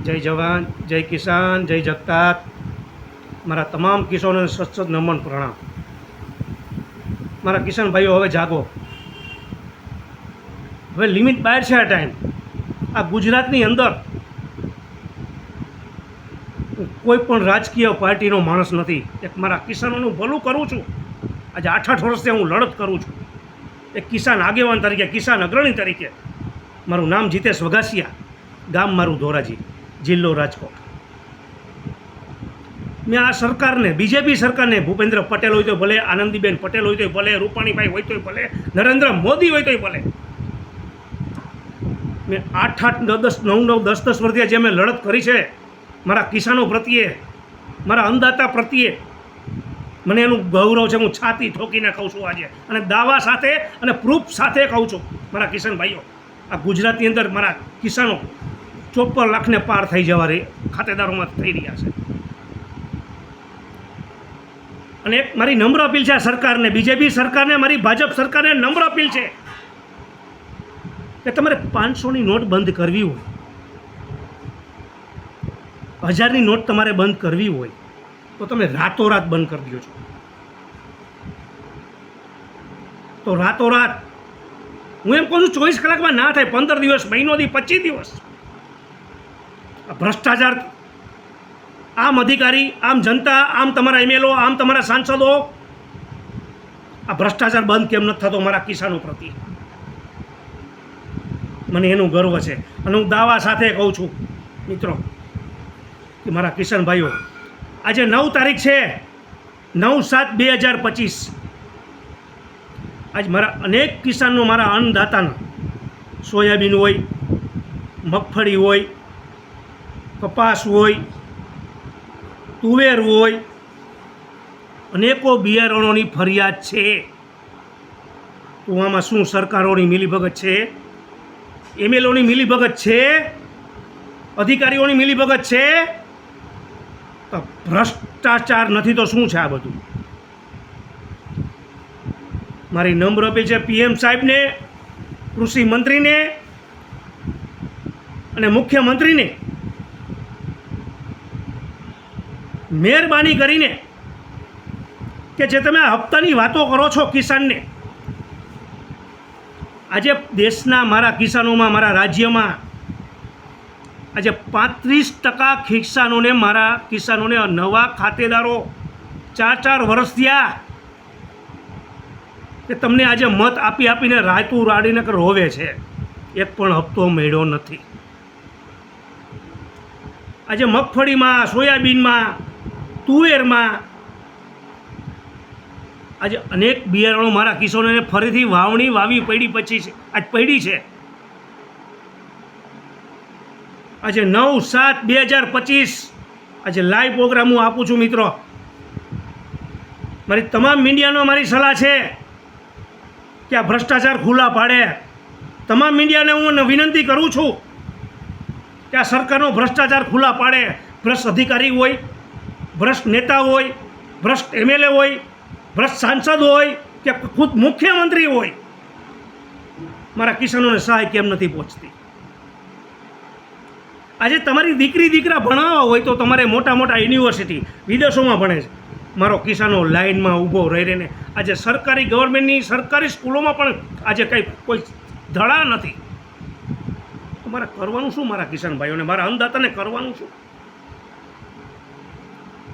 જય જવાન, જય કિસાન, જય જગતાત. મારા તમામ કિસાનોને સતત નમન પ્રણામ. મારા કિસાન ભાઈઓ, હવે જાગો. હવે લિમિટ બહાર છે. આ ટાઈમ આ ગુજરાતની અંદર કોઈ પણ રાજકીય પાર્ટીનો માણસ નથી. એક મારા કિસાનોનું ભલું કરું છું. આજે 8 વર્ષથી હું લડત કરું છું એક કિસાન આગેવાન તરીકે, કિસાન અગ્રણી તરીકે. મારું નામ જીતેશ વઘાસિયા, ગામ મારું ધોરાજી, જિલ્લો રાજકોટ. મેં આ સરકારને, બીજેપી સરકારને, ભૂપેન્દ્ર પટેલ હોય તો ભલે, આનંદીબેન પટેલ હોય તો ભલે, રૂપાણીભાઈ હોય તો ભલે, નરેન્દ્ર મોદી હોય તો ભલે, મેં 8-8, 9-9, 10-10 વર્ષથી જે મેં લડત કરી છે મારા કિસાનો પ્રત્યે, મારા અન્નદાતા પ્રત્યે, મને એનું ગૌરવ છે. હું છાતી ઠોકીને કહું છું આજે, અને દાવા સાથે અને પ્રૂફ સાથે કહું છું. મારા કિસાન ભાઈઓ, આ ગુજરાતની અંદર મારા કિસાનો 54 લાખને પાર થઈ જવા ખાતેદારોમાં થઈ રહ્યા છે. અને એક મારી નમ્ર અપીલ છે આ સરકારને, બીજેપી સરકારને, મારી ભાજપ સરકારને નમ્ર અપીલ છે કે તમારે 500ની નોટ બંધ કરવી હોય, 1000ની નોટ તમારે બંધ કરવી હોય તો તમે રાતોરાત બંધ કરી દો છો. તો રાતોરાત હું એમ કહું છું 24 કલાકમાં ના થાય, 15 દિવસ, મહિનો દી, 25 દિવસ. આ ભ્રષ્ટાચાર, આમ અધિકારી, આમ જનતા, આમ તમારા એમએલઓ, આમ તમારા સાંસદો, આ ભ્રષ્ટાચાર બંધ કેમ નથી થતો મારા કિસાનો પ્રત્યે? મને એનું ગર્વ છે. અને હું દાવા સાથે કહું છું મિત્રો કે મારા કિસાન ભાઈઓ, આજે 9 તારીખ છે, 9/7/2025. આજ મારા અનેક કિસાનનો, મારા અન્નદાતાનો, સોયાબીન હોય, મગફળી હોય, કપાસ હોય, તુવેર હોય, અનેકો બિયારણોની ફરિયાદ છે. તો આમાં શું સરકારોની મિલીભગત છે? એમએલઓની મિલીભગત છે? અધિકારીઓની મિલીભગત છે? તો ભ્રષ્ટાચાર નથી તો શું છે આ બધું? મારી નમ્ર અપીલ છે પીએમ સાહેબને, કૃષિ મંત્રીને અને મુખ્યમંત્રીને, મહેરબાની કરીને કે જે તમે હપ્તાની વાતો કરો છો કિસાનને, આજે દેશના મારા કિસાનોમાં, મારા રાજ્યમાં આજે 35% કિસાનોને, મારા કિસાનોને નવા ખાતેદારો 4 વર્ષ થયા કે તમને આજે મત આપી આપીને રાયતું રાડીને રોવે છે. એક પણ હપ્તો મળ્યો નથી. આજે મગફળીમાં, સોયાબીનમાં, તુવેરમાં આજે અનેક બિયારણો મારા કિસાનોને ફરીથી વાવી પડી પછી છે, આજ પડી છે. આજે 9/7/2025 આજે લાઈવ પ્રોગ્રામ હું આપું છું મિત્રો. મારી તમામ મીડિયાનો મારી સલાહ છે કે આ ભ્રષ્ટાચાર ખુલ્લા પાડે. તમામ મીડિયાને હું વિનંતી કરું છું કે આ સરકારનો ભ્રષ્ટાચાર ખુલ્લા પાડે. ભ્રષ્ટ અધિકારી હોય, ભ્રષ્ટ નેતા હોય, ભ્રષ્ટ એમએલએ હોય, ભ્રષ્ટ સાંસદ હોય કે ખુદ મુખ્યમંત્રી હોય, મારા કિસાનોને સહાય કેમ નથી પહોંચતી? આજે તમારી દીકરી દીકરા ભણાવવા હોય તો તમારે મોટા મોટા યુનિવર્સિટી, વિદેશોમાં ભણે છે. મારો કિસાનો લાઇનમાં ઊભો રહીને આજે સરકારી, ગવર્મેન્ટની સરકારી સ્કૂલોમાં પણ આજે કંઈ કોઈ ધડા નથી. તો મારે કરવાનું શું મારા કિસાન ભાઈઓને, મારા અન્નદાતાને કરવાનું શું?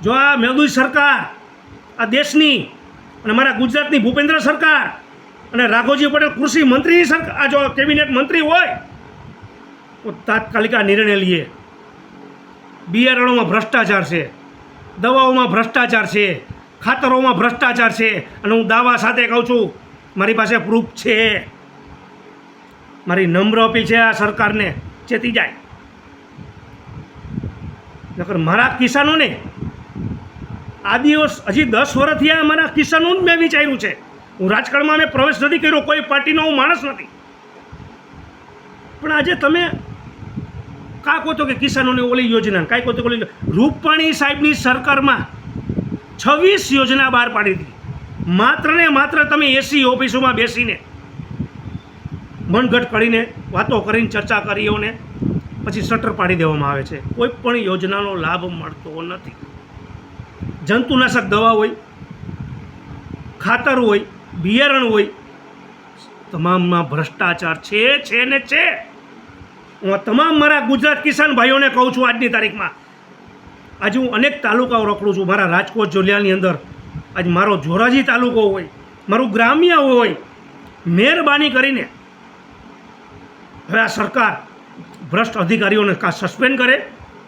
જો આ મોદી સરકાર, આ દેશની અને મારા ગુજરાતની ભૂપેન્દ્ર સરકાર અને રાઘવજી પટેલ કૃષિ મંત્રીની સરકાર, આ જો કેબિનેટ મંત્રી હોય તો તાત્કાલિક આ નિર્ણય લઈએ. બિયારણોમાં ભ્રષ્ટાચાર છે, દવાઓમાં ભ્રષ્ટાચાર છે, ખાતરોમાં ભ્રષ્ટાચાર છે. અને હું દાવા સાથે કહું છું, મારી પાસે પ્રૂફ છે. મારી નમ્ર અપીલ છે આ સરકારને, ચેતી જાય. નકર મારા કિસાનોને આ દિવસ, હજી 10 વર્ષ થયા મારા કિસાનોનું મેં વિચાર્યું છે. હું રાજકારણમાં મેં પ્રવેશ નથી કર્યો, કોઈ પાર્ટીનો હું માણસ નથી. પણ આજે તમે કાં કહો તો કે કિસાનોને ઓલી યોજના, કાંઈ કહો તો ઓલી. રૂપાણી સાહેબની સરકારમાં 26 યોજના બહાર પાડી હતી. માત્ર ને માત્ર તમે એસી ઓફિસોમાં બેસીને મનગઢ કરીને વાતો કરીને ચર્ચા કરીઓને પછી શટર પાડી દેવામાં આવે છે. કોઈ પણ યોજનાનો લાભ મળતો નથી. જંતુનાશક દવા હોય, ખાતર હોય, બિયારણ હોય, તમામમાં ભ્રષ્ટાચાર છે ને છે. હું તમામ મારા ગુજરાત કિસાન ભાઈઓને કહું છું આજની તારીખમાં. આજે હું અનેક તાલુકાઓ રખડું છું. મારા રાજકોટ જિલ્લાની અંદર આજે મારો જોરાજી તાલુકો હોય, મારું ગ્રામ્ય હોય, મહેરબાની કરીને હવે આ સરકાર ભ્રષ્ટ અધિકારીઓને કાં સસ્પેન્ડ કરે,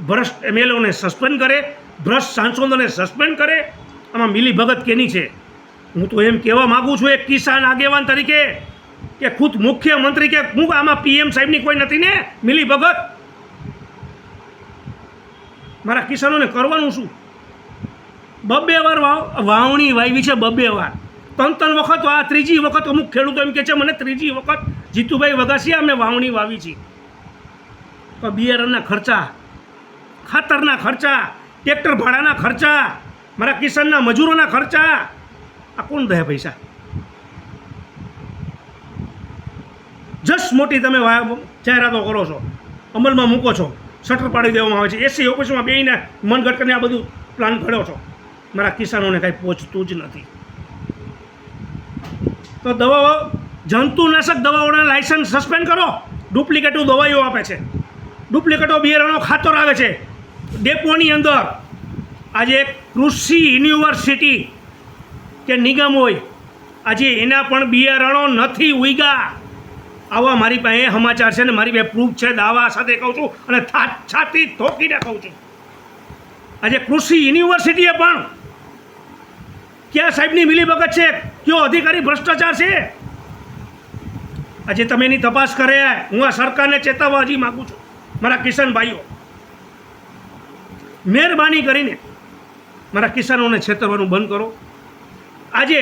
ભ્રષ્ટ એમએલઓને સસ્પેન્ડ કરે, ભ્રષ્ટ સાંસદોને સસ્પેન્ડ કરે. આમાં મિલીભગત કેની છે? હું તો એમ કહેવા માગું છું એક કિસાન આગેવાન તરીકે કે ખુદ મુખ્યમંત્રી કે હું આમાં પીએમ સાહેબની કોઈ નથી ને મિલીભગત. મારા કિસાનોને કરવાનું શું? બબ્બે વાર વાવણી વાવી છે, બબ્બે વાર, ત્રણ વખત. આ ત્રીજી વખત અમુક ખેડૂતો એમ કહે છે મને ત્રીજી વખત જીતુભાઈ વગાસિયા અમે વાવણી વાવી છે. તો બિયારણના ખર્ચા, ખાતરના ખર્ચા, ટ્રેક્ટર ભાડાના ખર્ચા, મારા કિસાનના મજૂરોના ખર્ચા, આ કોણ દે પૈસા? જસ્ટ મોટી તમે જાહેરાતો કરો છો, અમલમાં મૂકો છો, શટર પાડી દેવામાં આવે છે, એસી ઓફિસમાં બેસીને મનગઢ કરીને આ બધું પ્લાન ઘડ્યો છો. મારા કિસાનોને કાંઈ પહોંચતું જ નથી. તો દવાઓ, જંતુનાશક દવાઓના લાયસન્સ સસ્પેન્ડ કરો. ડુપ્લિકેટો દવાઈઓ આપે છે, ડુપ્લિકેટો બિયારણો ખાતર આવે છે ડેપોની અંદર. આજે કૃષિ યુનિવર્સિટી કે નિગમ હોય, આજે એના પણ બિયારણો નથી ઉગ્યા. આવા મારી પાસે સમાચાર છે ને મારી પાસે પ્રૂફ છે, દાવા સાથે કહું છું અને છાતી ઠોકીને કહું છું. આજે કૃષિ યુનિવર્સિટીએ પણ ક્યાં સાહેબની મિલીભગત છે, કયો અધિકારી ભ્રષ્ટાચાર છે? આજે તમે એની તપાસ કરે. હું આ સરકારને ચેતવવા હજી માગું છું. મારા કિસાન ભાઈઓ, મહેરબાની કરીને મારા કિસાનોને છેતરવાનું બંધ કરો. આજે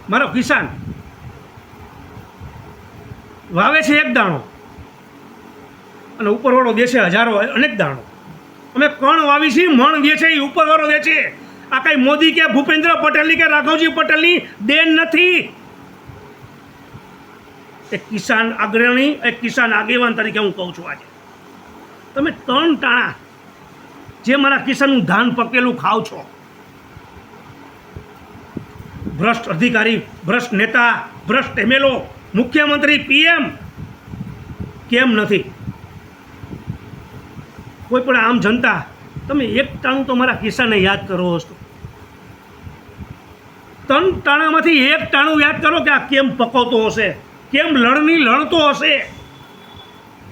મારો કિસાન વાવે છે એક દાણો અને ઉપરવાળો દે છે હજારો અનેક દાણો. અમે કણ વાવી છીએ, મણ દે છે એ ઉપરવાળો દે છે. આ કાંઈ મોદી કે ભૂપેન્દ્ર પટેલની કે રાઘવજી પટેલની દેન નથી. એક કિસાન અગ્રણી, એક કિસાન આગેવાન તરીકે હું કહું છું, આજે તમે ત્રણ ટાણા જે મારા કિસાનનું ધાન પકેલું ખાવ છો, ભ્રષ્ટ અધિકારી, ભ્રષ્ટ નેતા, ભ્રષ્ટ એમએલઓ, મુખ્યમંત્રી, પીએમ કેમ નથી? કોઈ પણ આમ જનતા, તમે એક ટાણું તો મારા કિસ્સાને યાદ કરો હશો. ત્રણ ટાણામાંથી એક ટાણું યાદ કરો કે આ કેમ પકવતો હશે, કેમ લણતો હશે.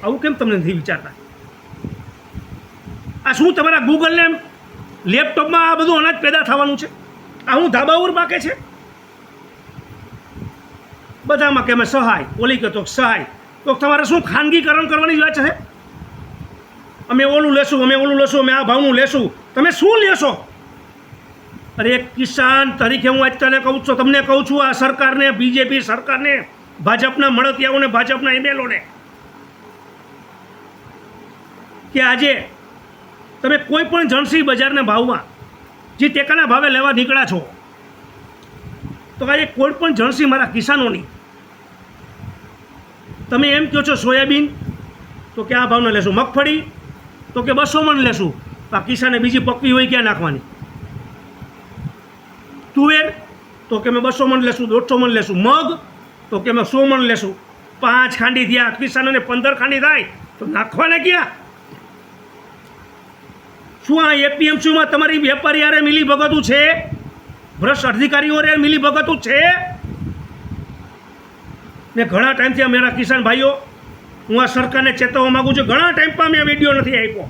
આવું કેમ તમને નથી વિચારતા? આ શું તમારા ગૂગલને લેપટોપમાં આ બધું અનાજ પેદા થવાનું છે? આ હું ધાબા ઉપર પાકે છે? બધામાં કે અમે સહાય, ઓલી કે તો સહાય. તો તમારે શું ખાનગીકરણ કરવાની વાત છે? અમે ઓલું લેશું, અમે ઓલું લેશું, અમે આ ભાવનું લેશું. તમે શું લેશો? અરે એક કિસાન તરીકે હું આજ તને કહું છું, તમને કહું છું, આ સરકારને, બીજેપી સરકારને, ભાજપના મળતિયાઓને, ભાજપના એમએલઓને, કે આજે તમે કોઈ પણ જણસી બજારના ભાવમાં જે ટેકાના ભાવે લેવા નીકળ્યા છો, તો આજે કોઈ પણ જણસી મારા કિસાનોની તમે એમ કહો છો સોયાબીન તો કે આ ભાવને લેશું, મગફળી તો કે 200 મણ લેશું. આ કિસાને બીજી પકવી હોય ક્યાં નાખવાની? તુવેર તો કે મેં 200 મણ લેશું, 150 મણ લેશું. મગ તો કે મેં 100 મણ લેશું. 5 ખાંડી થયા, કિસાનોને 15 ખાંડી થાય તો નાખવાને ક્યાં? શું આ એપીએમસીમાં તમારી વેપારી યારે મિલી ભગતું છે? ભ્રષ્ટ અધિકારીઓ યારે મિલી ભગતું છે? મેં ઘણા ટાઈમથી મારા કિસાન ભાઈઓ, હું આ સરકારને ચેતવવા માગું છું. ઘણા ટાઈમમાં મેં વિડીયો નથી આપ્યો.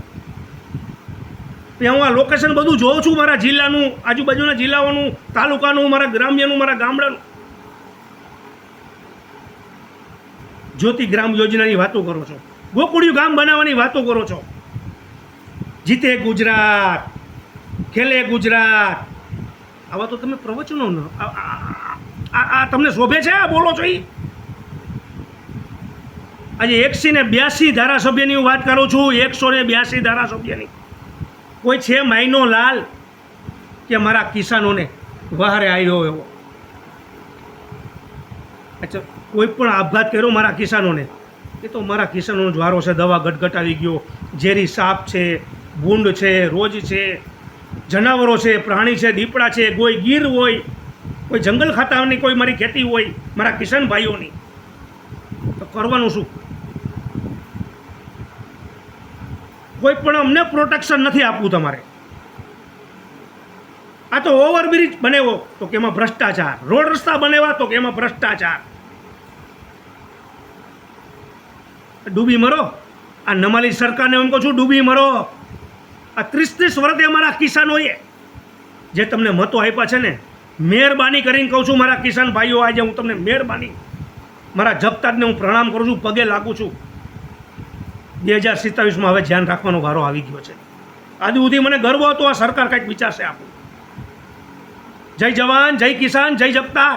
હું આ લોકેશન બધું જોઉં છું, મારા જિલ્લાનું, આજુબાજુના જિલ્લાઓનું, તાલુકાનું, મારા ગ્રામ્યનું, મારા ગામડાનું. જ્યોતિ ગ્રામ યોજનાની વાતો કરો છો, ગોકુળિયું ગામ બનાવવાની વાતો કરો છો. જીતે ગુજરાત, ખેલે ગુજરાત, આવા તો તમે પ્રવચનો આ તમને શોભે છે? આ બોલો છો? આજે 182 ધારાસભ્યની હું વાત કરું છું. 182 ધારાસભ્યની. કોઈ છે માયનો લાલ કે મારા કિસાનોને વહારે આવ્યો એવો? અચ્છા, કોઈ પણ આપઘાત કર્યો મારા કિસાનોને એ તો મારા કિસાનોનો જ વારો છે. દવા ગટગટ આવી ગયો, ઝેરી સાપ છે, ભૂંડ છે, રોજ છે, જનાવરો છે, પ્રાણી છે, દીપડા છે, કોઈ ગીર હોય, કોઈ જંગલ ખાતાની કોઈ મારી ખેતી હોય મારા કિસાન ભાઈઓની, તો કરવાનું શું? કોઈ પણ અમને પ્રોટેક્શન નથી આપવું તમારે. આ તો ઓવરબ્રિજ બનાવ્યો તો કે એમાં ભ્રષ્ટાચાર, રોડ રસ્તા બનાવ્યા તો કે એમાં ભ્રષ્ટાચાર. ડૂબી મરો. આ નમાલી સરકારને એમ કહું છું, ડૂબી મરો. આ 30 વર્ષથી અમારા કિસાનોએ જે તમને મતો આપ્યા છે ને, મહેરબાની કરીને કહું છું મારા કિસાન ભાઈઓ, આજે હું તમને મહેરબાની મારા જપતાજને હું પ્રણામ કરું છું, પગે લાગુ છું. 2027માં હવે ધ્યાન રાખવાનો વારો આવી ગયો છે. આજ સુધી મને ગર્વ હતો આ સરકાર કંઈક વિચારશે આપણું. જય જવાન, જય કિસાન, જય જપતા.